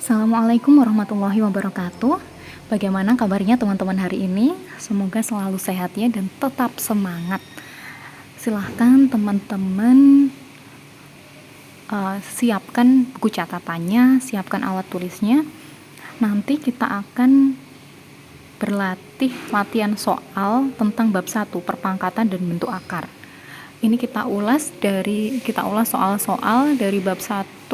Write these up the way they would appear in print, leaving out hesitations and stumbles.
Assalamualaikum warahmatullahi wabarakatuh. Bagaimana kabarnya teman-teman hari ini? Semoga selalu sehat ya dan tetap semangat. Silahkan teman-teman siapkan buku catatannya, siapkan alat tulisnya. Nanti kita akan berlatih latihan soal tentang bab 1, perpangkatan dan bentuk akar. Ini kita ulas soal-soal dari bab 1,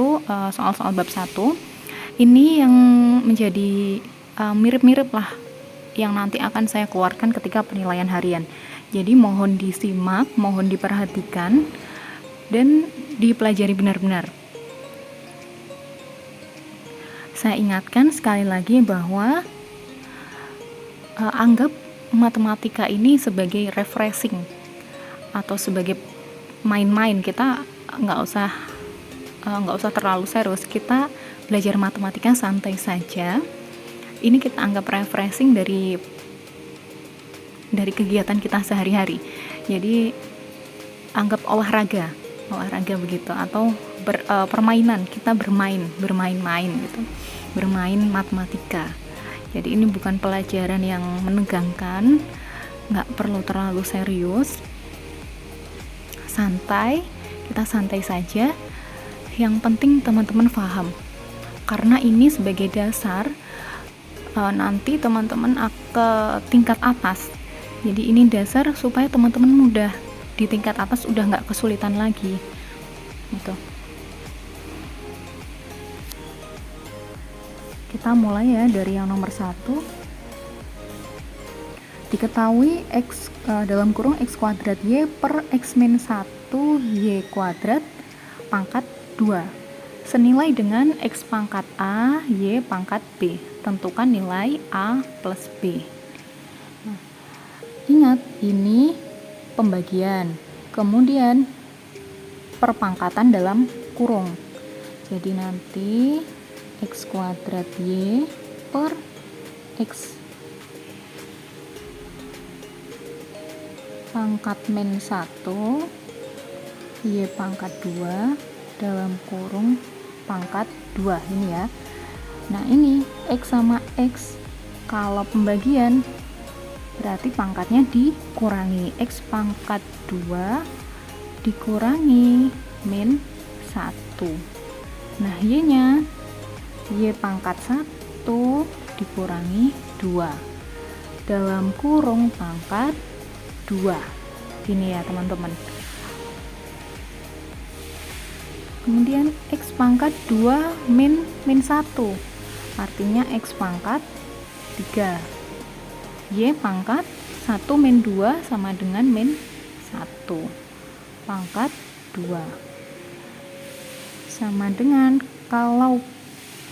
soal-soal bab 1. Ini yang menjadi mirip-mirip lah yang nanti akan saya keluarkan ketika penilaian harian. Jadi mohon disimak, mohon diperhatikan dan dipelajari benar-benar. Saya ingatkan sekali lagi bahwa anggap matematika ini sebagai refreshing atau sebagai main-main. Kita nggak usah terlalu serius, kita belajar matematika santai saja. Ini kita anggap refreshing dari kegiatan kita sehari-hari. Jadi anggap olahraga begitu, atau permainan, kita bermain-main gitu, bermain matematika. Jadi ini bukan pelajaran yang menegangkan, nggak perlu terlalu serius, kita santai saja. Yang penting teman-teman paham, karena ini sebagai dasar nanti teman-teman ke tingkat atas. Jadi ini dasar supaya teman-teman mudah di tingkat atas, udah nggak kesulitan lagi gitu. Kita mulai ya dari yang nomor 1. Diketahui x dalam kurung x kuadrat y per x min 1 y kuadrat pangkat 2 senilai dengan x pangkat A, y pangkat B. Tentukan nilai A plus B. Nah, ingat, ini pembagian, kemudian perpangkatan dalam kurung. Jadi nanti x kuadrat y per x pangkat min 1 y pangkat 2 dalam kurung pangkat 2 ini ya. Nah ini x sama x, kalau pembagian berarti pangkatnya dikurangi, x pangkat 2 dikurangi min 1. Nah y nya y pangkat 1 dikurangi 2 dalam kurung pangkat 2. Ini ya teman-teman. Kemudian x pangkat 2 min 1, artinya x pangkat 3. Y pangkat 1 min 2 sama dengan min 1 pangkat 2. Sama dengan kalau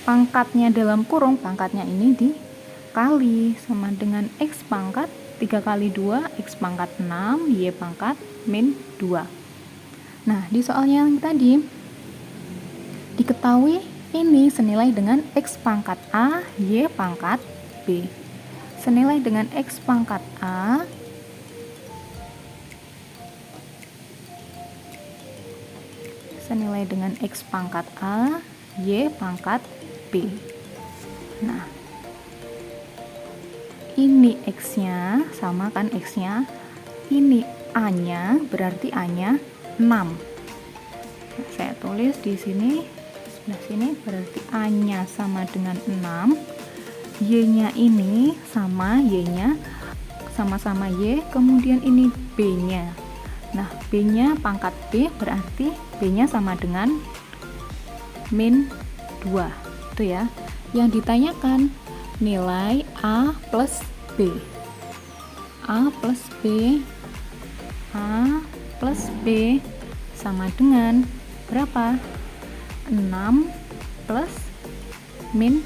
pangkatnya dalam kurung, pangkatnya ini dikali, sama dengan x pangkat 3 kali 2, x pangkat 6, y pangkat min 2. Nah di soalnya yang tadi diketahui ini senilai dengan x pangkat A, y pangkat B. Senilai dengan x pangkat A senilai dengan x pangkat A, y pangkat B. Nah, ini x-nya sama kan, x-nya. Ini A-nya, berarti A-nya 6. Nah, saya tulis di sini. Nah sini berarti A-nya sama dengan 6, Y-nya ini sama Y-nya sama-sama Y, kemudian ini B-nya. Nah B-nya pangkat B, berarti B-nya sama dengan min 2. Itu ya. Yang ditanyakan nilai A plus B. A plus B sama dengan berapa? 6 plus min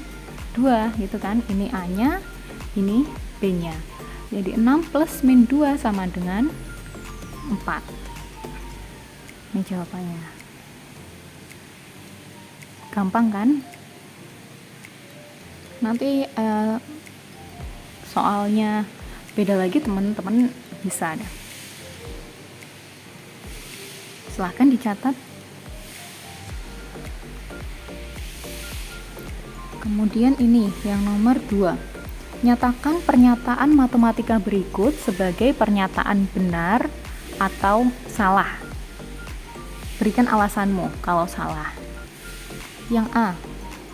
2 gitu kan. Ini A-nya, ini B-nya. Jadi 6 plus min 2 sama dengan 4. Ini jawabannya. Gampang kan? Nanti soalnya beda lagi, teman-teman bisa deh. Silahkan dicatat. Kemudian ini yang nomor 2. Nyatakan pernyataan matematika berikut sebagai pernyataan benar atau salah. Berikan alasanmu kalau salah. Yang A,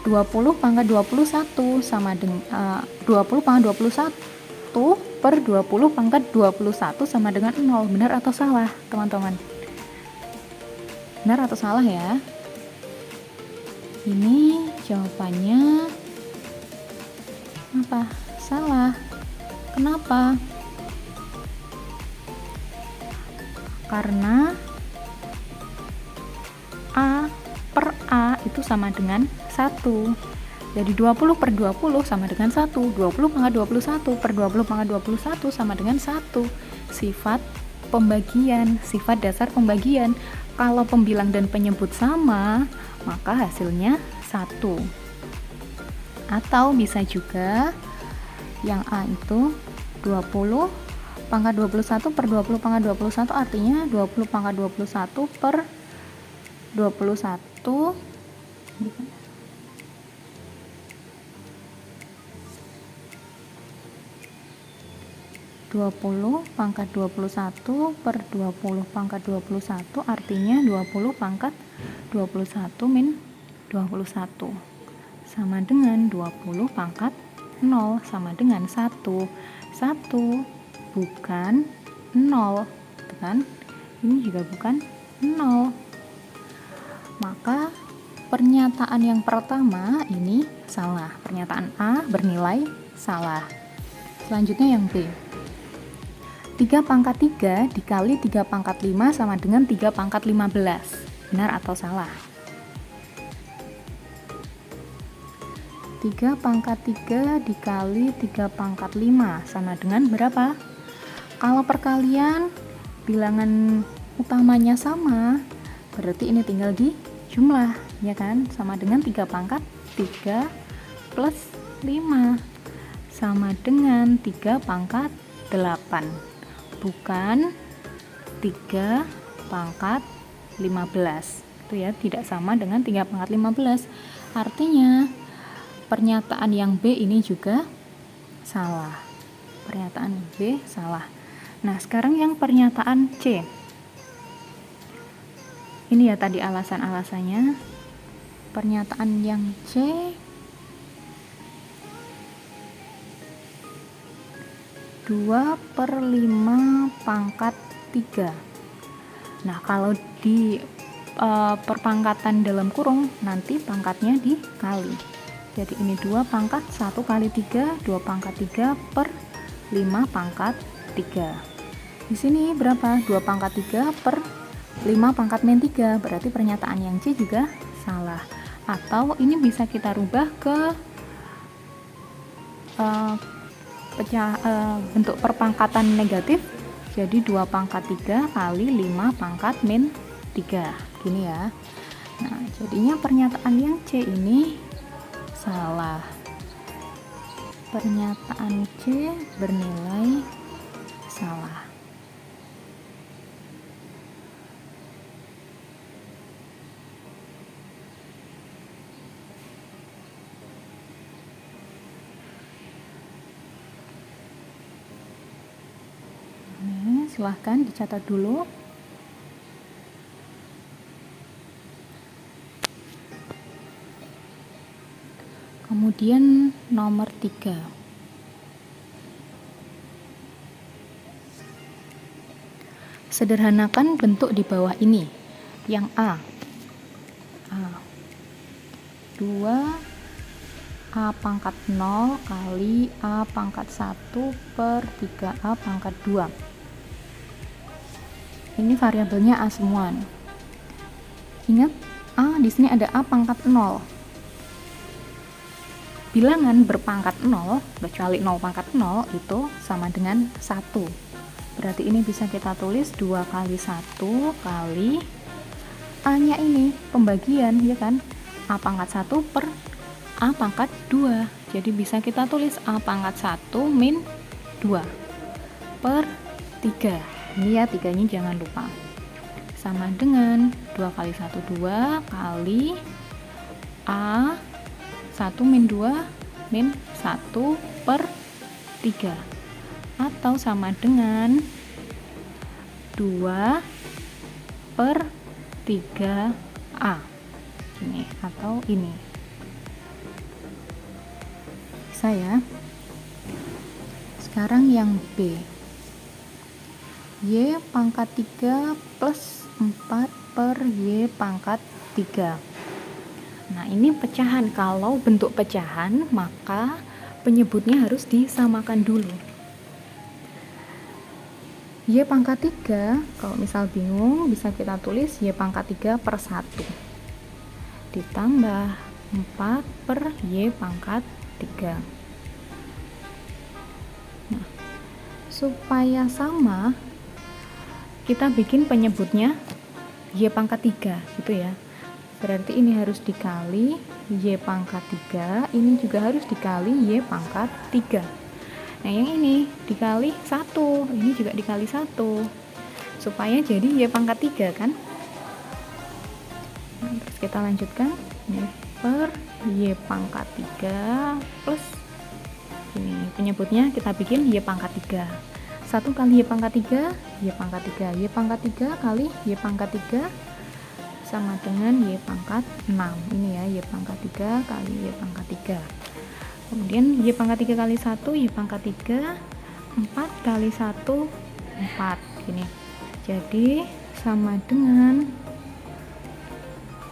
20 pangkat 21 sama dengan 20 pangkat 21 per 20 pangkat 21 sama dengan 0. Benar atau salah, teman-teman? Benar atau salah ya? Ini jawabannya apa? Salah. Kenapa? Karena A per A itu sama dengan 1. Jadi 20 per 20 sama dengan 1. 20 pangkat 21 per 20 pangkat 21 sama dengan 1. Sifat pembagian, sifat dasar pembagian. Kalau pembilang dan penyebut sama, maka hasilnya 1. Atau bisa juga yang A itu 20 pangkat 21 per 20 pangkat 21, artinya 20 pangkat 21 per 21 20 pangkat 21 per 20 pangkat 21, artinya 20 pangkat 21 min 21 sama dengan 20 pangkat 0 sama dengan 1. 1 bukan 0, kan? Ini juga bukan 0. Maka pernyataan yang pertama ini salah. Pernyataan A bernilai salah. Selanjutnya yang B. 3 pangkat 3 dikali 3 pangkat 5 sama dengan 3 pangkat 15. Benar atau salah? 3 pangkat 3 dikali 3 pangkat 5 sama dengan berapa? Kalau perkalian bilangan utamanya sama, berarti ini tinggal di jumlah, ya kan? Sama dengan 3 pangkat 3 plus 5 sama dengan 3 pangkat 8, bukan 3 pangkat 15. Itu ya, tidak sama dengan 3 pangkat 15. Artinya pernyataan yang B ini juga salah. Pernyataan B salah. Nah, sekarang yang pernyataan C. Ini ya tadi alasan-alasannya. Pernyataan yang C, 2 per 5 pangkat 3. Nah, kalau di perpangkatan dalam kurung, nanti pangkatnya dikali. Jadi ini 2 pangkat 1 kali 3, 2 pangkat 3 per 5 pangkat 3. Di sini berapa? 2 pangkat 3 per 5 pangkat min 3. Berarti pernyataan yang C juga salah. Atau ini bisa kita rubah ke bentuk perpangkatan negatif. Jadi 2 pangkat 3 kali 5 pangkat min 3. Gini ya. Nah, jadinya pernyataan yang C ini salah. Pernyataan C bernilai salah. Nah, silahkan dicatat dulu. Kemudian nomor 3. Sederhanakan bentuk di bawah ini. Yang A. 2A pangkat 0 kali A pangkat 1 per 3A pangkat 2. Ini variabelnya A semua. Ingat, A di sini ada A pangkat 0. Bilangan berpangkat 0, kecuali 0 pangkat 0, itu sama dengan 1. Berarti ini bisa kita tulis 2 kali 1 kali A-nya ini, pembagian, ya kan? A pangkat 1 per A pangkat 2. Jadi bisa kita tulis A pangkat 1 min 2 per 3. Ini ya, 3-nya jangan lupa. Sama dengan 2 kali 1, 2 kali A 1 min 2 min 1 per 3, atau sama dengan 2 per 3A ini, atau ini bisa ya. Sekarang yang B, Y pangkat 3 plus 4 per Y pangkat 3. Nah, ini pecahan. Kalau bentuk pecahan, maka penyebutnya harus disamakan dulu. Y pangkat 3, kalau misal bingung, bisa kita tulis Y pangkat 3 per 1 ditambah 4 per Y pangkat 3. Nah, supaya sama, kita bikin penyebutnya Y pangkat 3 gitu ya. Berarti ini harus dikali Y pangkat 3, ini juga harus dikali Y pangkat 3. Nah, yang ini dikali 1, ini juga dikali 1, supaya jadi Y pangkat 3 kan. Nah, terus kita lanjutkan, ini per Y pangkat 3 plus ini, penyebutnya kita bikin Y pangkat 3. 1 kali Y pangkat 3, Y pangkat 3. Y pangkat 3 kali Y pangkat 3 sama dengan Y pangkat 6. Ini ya, Y pangkat 3 kali Y pangkat 3. Kemudian Y pangkat 3 kali 1, Y pangkat 3, 4 kali 1, 4. Gini. Jadi sama dengan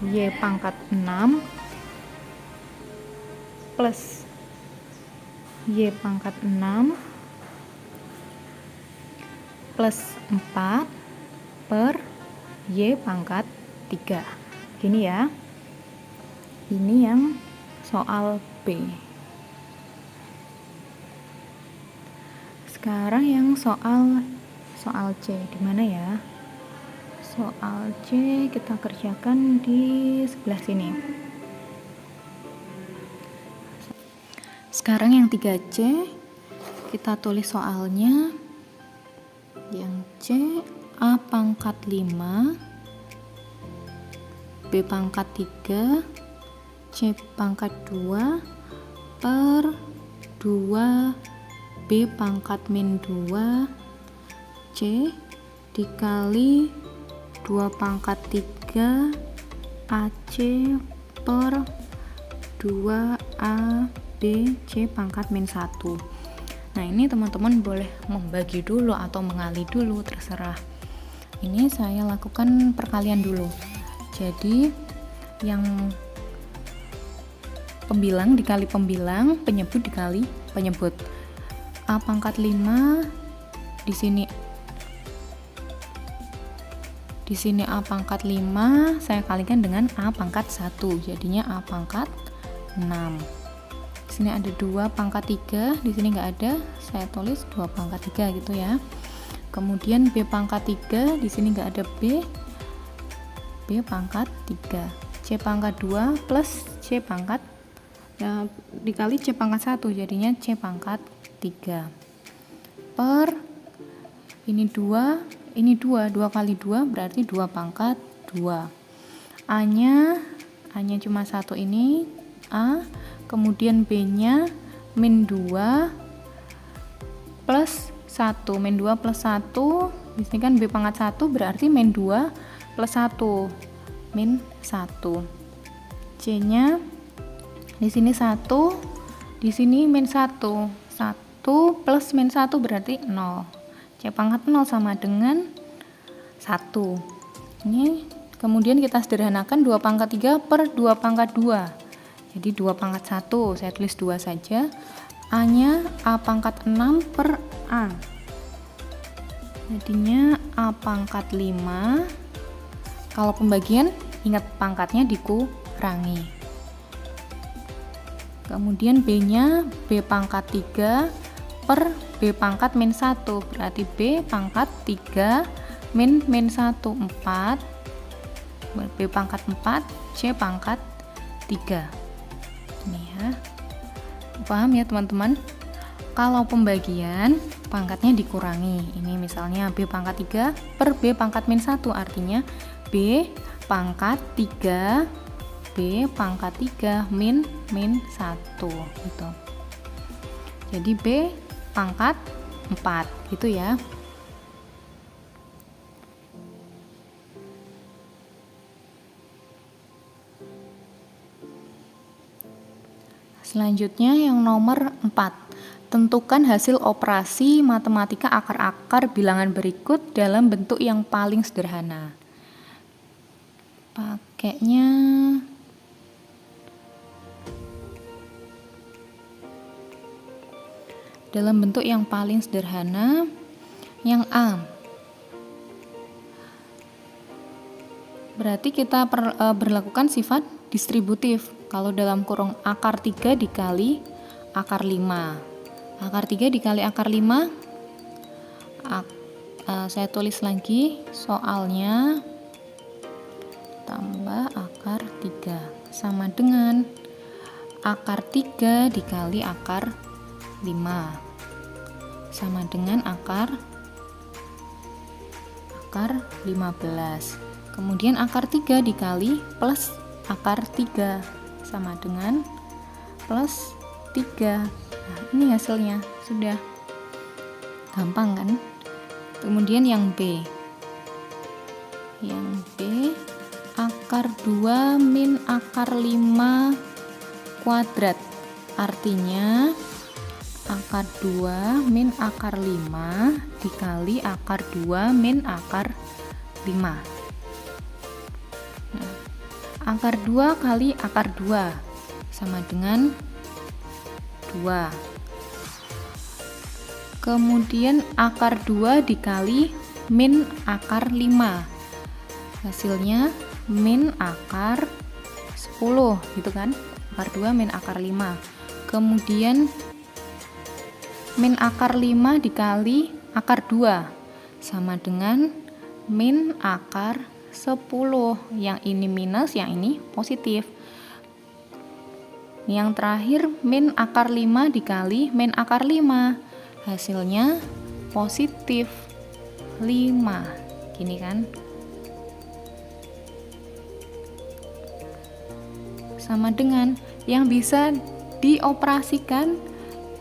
Y pangkat 6 plus Y pangkat 6 plus 4 per Y pangkat 3. Gini ya. Ini yang soal B. Sekarang yang soal C di mana ya? Soal C kita kerjakan di sebelah sini. Sekarang yang 3C kita tulis soalnya. Yang C, A pangkat 5 B pangkat 3 C pangkat 2 per 2 B pangkat min 2 C dikali 2 pangkat 3 AC per 2 AB C pangkat min 1. Nah, ini teman-teman boleh membagi dulu atau mengali dulu, terserah. Ini saya lakukan perkalian dulu. Jadi yang pembilang dikali pembilang, penyebut dikali penyebut. A pangkat 5 di sini A pangkat 5 saya kalikan dengan A pangkat 1, jadinya A pangkat 6. Di sini ada 2 pangkat 3, di sini nggak ada, saya tulis 2 pangkat 3 gitu ya. Kemudian B pangkat 3, di sini nggak ada B pangkat 3. C pangkat 2 plus C pangkat ya, dikali C pangkat 1, jadinya C pangkat 3 per ini 2 kali 2 berarti 2 pangkat 2. A nya cuma 1, ini A, kemudian B nya min 2 plus 1, min 2 plus 1, di sini kan B pangkat 1 berarti min 2 plus 1, min 1. C nya di sini 1, di sini min 1 plus min 1 berarti 0. C pangkat 0 sama dengan 1. Ini kemudian kita sederhanakan 2 pangkat 3 per 2 pangkat 2. Jadi 2 pangkat 1, saya tulis 2 saja. A nya A pangkat 6 per A. Jadinya A pangkat 5. Kalau pembagian, ingat pangkatnya dikurangi. Kemudian B nya B pangkat 3 per B pangkat min 1, berarti B pangkat 3 min 1, 4, B pangkat 4, C pangkat 3. Ini ya, paham ya teman-teman? Kalau pembagian, pangkatnya dikurangi. Ini misalnya B pangkat 3 per B pangkat min 1, artinya B pangkat 3 B pangkat 3 min 1 gitu. Jadi B pangkat 4 gitu ya. Selanjutnya yang nomor 4. Tentukan hasil operasi matematika akar-akar bilangan berikut dalam bentuk yang paling sederhana. Pakainya dalam bentuk yang paling sederhana. Yang A, berarti kita berlakukan sifat distributif. Kalau dalam kurung akar 3 dikali akar 5. Akar 3 dikali akar 5, saya tulis lagi soalnya, tambah akar 3 sama dengan akar 3 dikali akar 5 sama dengan akar 15. Kemudian akar 3 dikali plus akar 3 sama dengan plus 3. Nah, ini hasilnya, sudah gampang kan? Kemudian yang B. Yang B, akar 2 min akar 5 kuadrat. Artinya akar 2 min akar 5 dikali akar 2 min akar 5. Nah, akar 2 kali akar 2 sama dengan 2. Kemudian akar 2 dikali min akar 5. Hasilnya min akar 10 gitu kan. Akar 2 min akar 5. Kemudian min akar 5 dikali akar 2 sama dengan min akar 10. Yang ini minus, yang ini positif. Yang terakhir min akar 5 dikali min akar 5. Hasilnya positif 5. Gini kan? Sama dengan yang bisa dioperasikan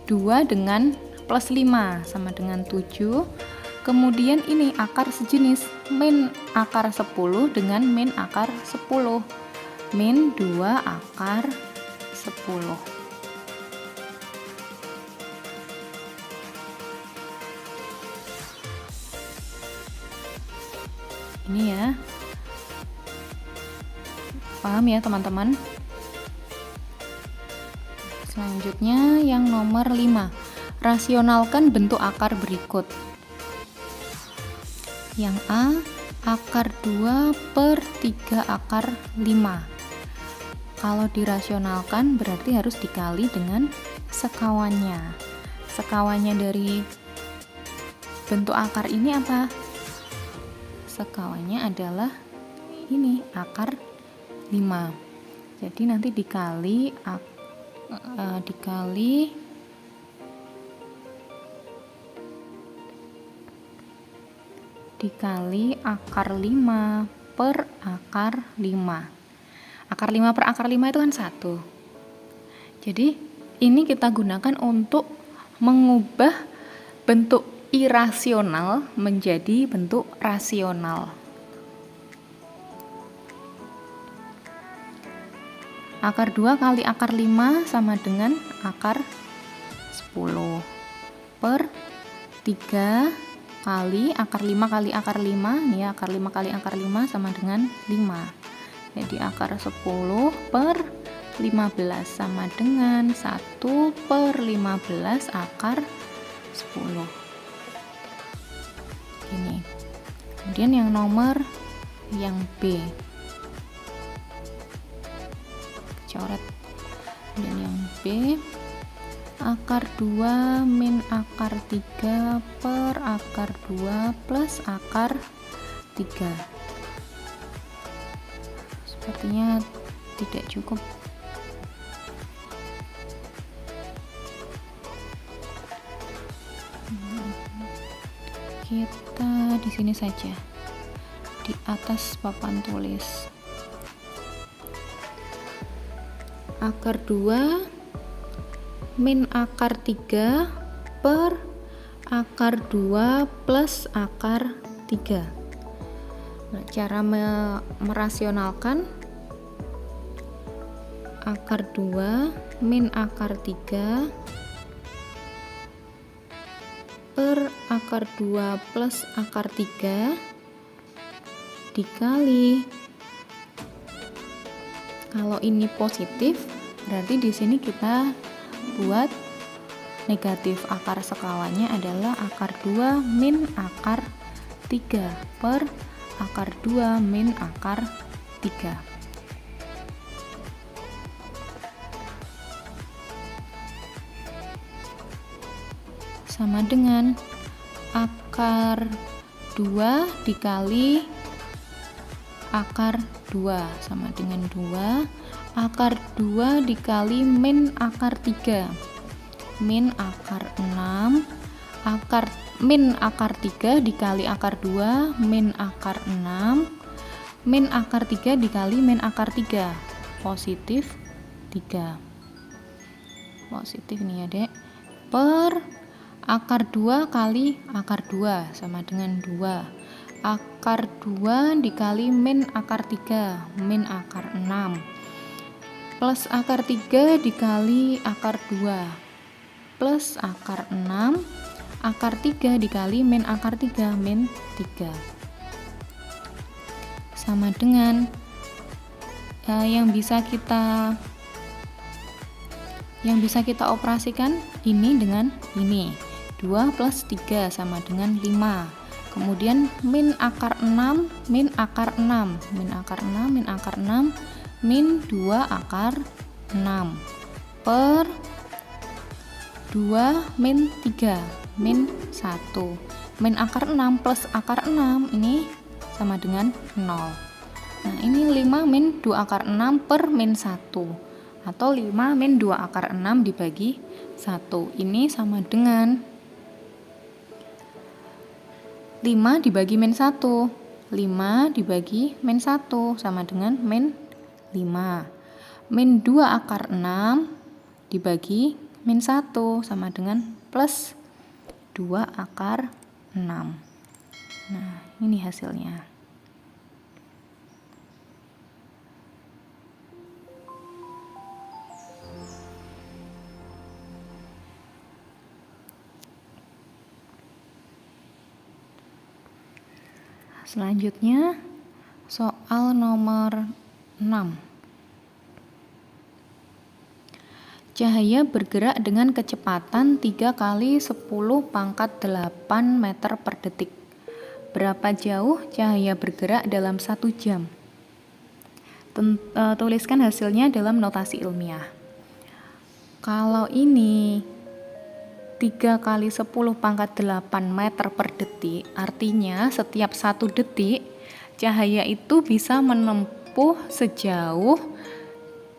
2 dengan plus 5 sama dengan 7. Kemudian ini akar sejenis, min akar 10 dengan min akar 10. Min 2 akar 10. Ini ya. Paham ya teman-teman? Selanjutnya yang nomor 5. Rasionalkan bentuk akar berikut. Yang A, akar 2 per 3 akar 5. Kalau dirasionalkan berarti harus dikali dengan sekawannya. Sekawannya dari bentuk akar ini apa? Sekawannya adalah ini, akar 5. Jadi nanti dikali akar 5 per akar 5. Akar 5 per akar 5 itu kan 1. Jadi ini kita gunakan untuk mengubah bentuk irasional menjadi bentuk rasional. Akar 2 kali akar 5 sama dengan akar 10 per 3 kali akar 5 kali akar 5, nih akar 5 kali akar 5 sama dengan 5. Jadi akar 10 per 15 sama dengan 1 per 15 akar 10. Ini. Kemudian yang nomor yang B. Coret. Dan yang B, akar 2 min akar 3 per akar 2 plus akar 3. Sepertinya tidak cukup. Kita di sini saja, di atas papan tulis. akar 2 min akar 3 per akar 2 plus akar 3. Cara merasionalkan akar 2 min akar 3 per akar 2 plus akar 3 dikali, kalau ini positif berarti di sini kita buat negatif, akar skalanya adalah akar 2 min akar 3 per akar 2 min akar 3. Sama dengan akar 2 dikali akar 2 sama dengan 2 akar 2 dikali min akar 3 min akar 6 akar min akar 3 dikali akar 2 min akar 6 min akar 3 dikali min akar 3 positif 3 positif nih ya dek, per akar 2 kali akar 2 sama dengan 2 akar 2 dikali min akar 3 min akar 6 plus akar 3 dikali akar 2 plus akar 6 akar 3 dikali min akar 3 min 3 sama dengan yang bisa kita operasikan ini dengan ini 2 plus 3 sama dengan 5, kemudian min akar 6 min akar 6 min akar 6 min akar 6 min 2 akar 6 per 2 min 3 min 1 min akar 6 plus akar 6 ini sama dengan 0. Nah ini 5 min 2 akar 6 per min 1 atau 5 min 2 akar 6 dibagi 1 ini sama dengan 5 dibagi min 1 5 dibagi min 1 sama dengan min 5 min 2 akar 6 dibagi min 1 sama dengan plus 2 akar 6. Nah ini hasilnya. Selanjutnya soal nomor 6. Cahaya bergerak dengan kecepatan 3 kali 10 pangkat 8 meter per detik. Berapa jauh cahaya bergerak dalam 1 jam? Tuliskan hasilnya dalam notasi ilmiah. Kalau ini 3 kali 10 pangkat 8 meter per detik, artinya setiap 1 detik cahaya itu bisa menempuh sejauh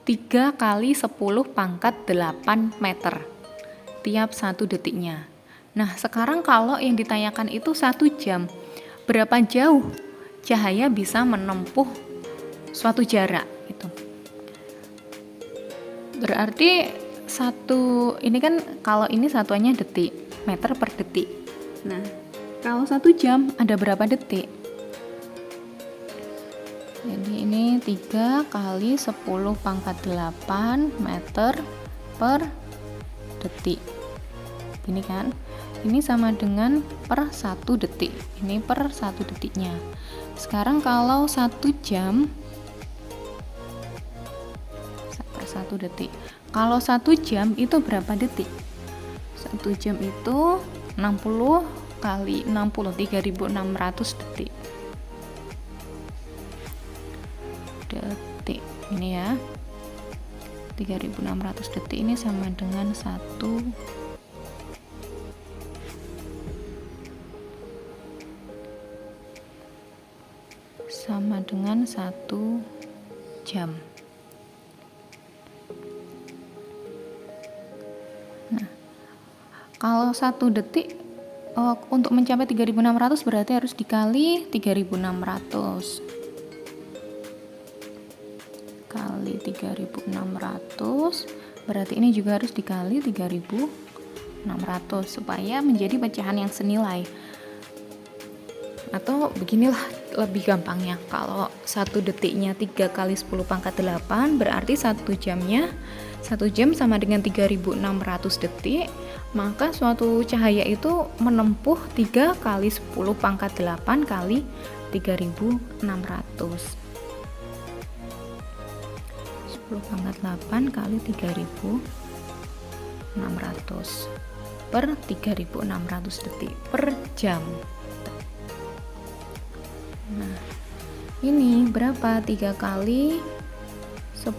3 kali 10 pangkat 8 meter tiap 1 detiknya. Nah sekarang kalau yang ditanyakan itu 1 jam, berapa jauh cahaya bisa menempuh suatu jarak itu? Berarti ini kan kalau ini satuannya detik, meter per detik. Nah, kalau 1 jam ada berapa detik? Jadi ini 3 kali 10 pangkat 8 meter per detik. Ini kan? Ini sama dengan per 1 detik. Ini per 1 detiknya. Sekarang kalau 1 jam per 1 detik. Kalau 1 jam itu berapa detik? 1 jam itu 60 kali 60, 3600 detik. Ini ya. 3600 detik ini sama dengan 1 jam. Nah, kalau 1 detik untuk mencapai 3600 berarti harus dikali 3600 kali 3.600, berarti ini juga harus dikali 3.600 supaya menjadi pecahan yang senilai. Atau beginilah lebih gampangnya, kalau 1 detiknya 3 kali 10 pangkat 8, berarti 1 jam sama dengan 3.600 detik, maka suatu cahaya itu menempuh 3 kali 10 pangkat 8 kali 3.600. 10 pangkat 8 kali 3.600 per 3.600 detik per jam. Nah, ini berapa? 3 kali 10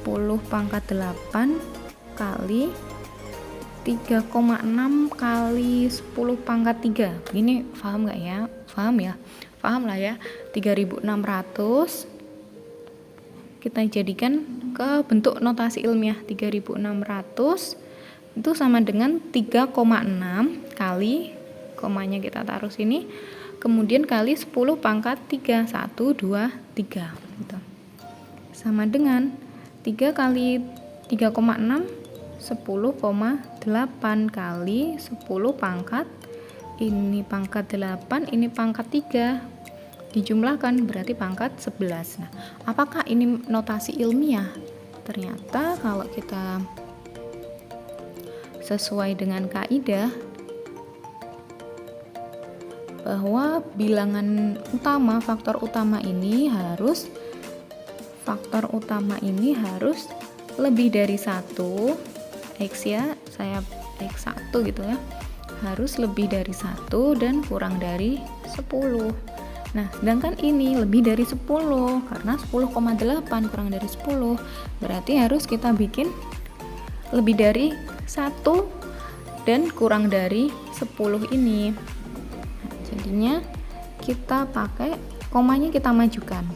pangkat 8 kali 3,6 kali 10 pangkat 3. Begini paham nggak ya? Paham ya? Paham lah ya. 3.600 kita jadikan ke bentuk notasi ilmiah. 3.600 itu sama dengan 3,6 kali, komanya kita taruh sini, kemudian kali 10 pangkat 3, 1, 2, 3 gitu. Sama dengan 3 kali 3,6, 10,8 kali 10 pangkat, ini pangkat 8, ini pangkat 3, dijumlahkan berarti pangkat 11. Nah, apakah ini notasi ilmiah? Ternyata kalau kita sesuai dengan kaidah bahwa bilangan utama, faktor utama ini harus lebih dari 1, X ya, saya X1 gitu ya, harus lebih dari 1 dan kurang dari 10. Nah, sedangkan ini lebih dari 10, karena 10,8 kurang dari 10, berarti harus kita bikin lebih dari 1 dan kurang dari 10 ini. Nah, jadinya kita pakai komanya, kita majukan.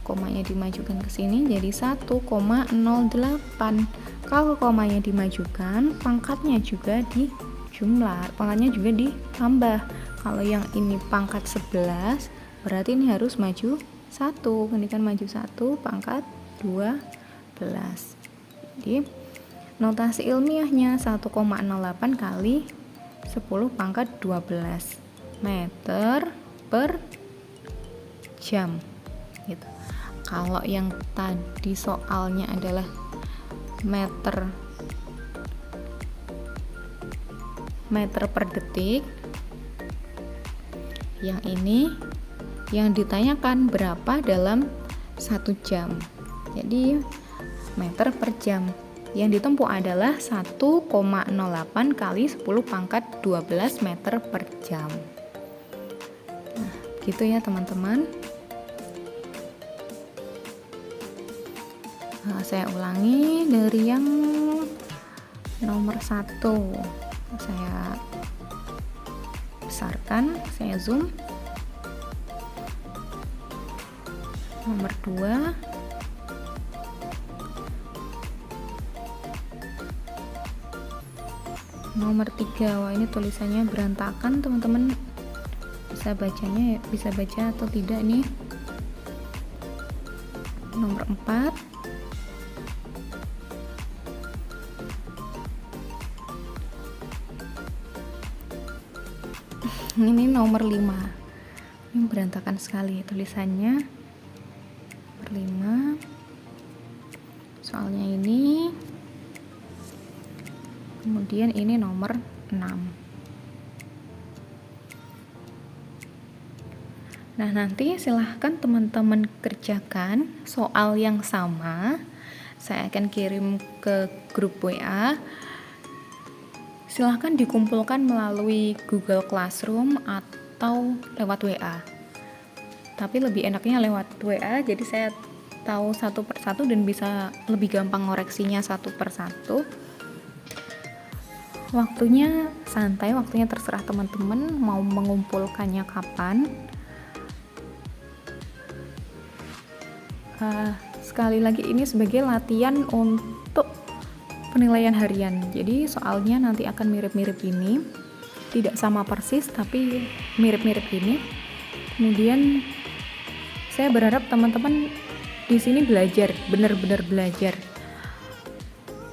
Komanya dimajukan ke sini jadi 1,08. Kalau komanya dimajukan, pangkatnya juga dijumlah, pangkatnya juga ditambah. Kalau yang ini pangkat 11, berarti ini harus maju 1. Ini kan maju 1, pangkat 12. Jadi notasi ilmiahnya 1,08 kali 10 pangkat 12 meter per jam gitu. Kalau yang tadi soalnya adalah meter per detik, yang ini yang ditanyakan berapa dalam 1 jam. Jadi meter per jam. Yang ditempuh adalah 1,08 kali 10 pangkat 12 meter per jam. Nah, gitu ya teman-teman. Nah, saya ulangi dari yang nomor 1. Saya besarkan, saya zoom. Nomor 2. Nomor 3, wah ini tulisannya berantakan teman-teman, bisa baca atau tidak nih. Nomor 4, ini nomor 5, ini berantakan sekali tulisannya. Nomor 5, soalnya ini. Kemudian ini nomor 6. Nah, nanti silahkan teman-teman kerjakan soal yang sama. Saya akan kirim ke grup WA. Silahkan dikumpulkan melalui Google Classroom atau lewat WA. Tapi lebih enaknya lewat WA, jadi saya tahu satu persatu dan bisa lebih gampang ngoreksinya satu persatu. Waktunya santai, waktunya terserah teman-teman mau mengumpulkannya kapan. Sekali lagi ini sebagai latihan untuk penilaian harian. Jadi soalnya nanti akan mirip-mirip ini, tidak sama persis tapi mirip-mirip ini. Kemudian saya berharap teman-teman di sini belajar, benar-benar belajar.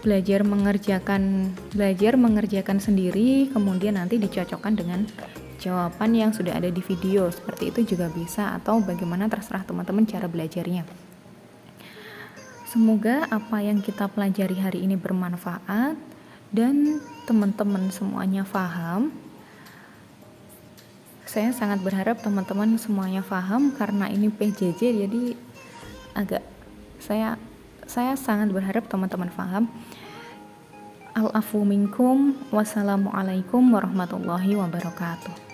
belajar mengerjakan sendiri, kemudian nanti dicocokkan dengan jawaban yang sudah ada di video. Seperti itu juga bisa, atau bagaimana terserah teman-teman cara belajarnya. Semoga apa yang kita pelajari hari ini bermanfaat dan teman-teman semuanya paham. Saya sangat berharap teman-teman semuanya paham, karena ini PJJ jadi agak saya sangat berharap teman-teman paham. Al-afu minkum, wassalamualaikum warahmatullahi wabarakatuh.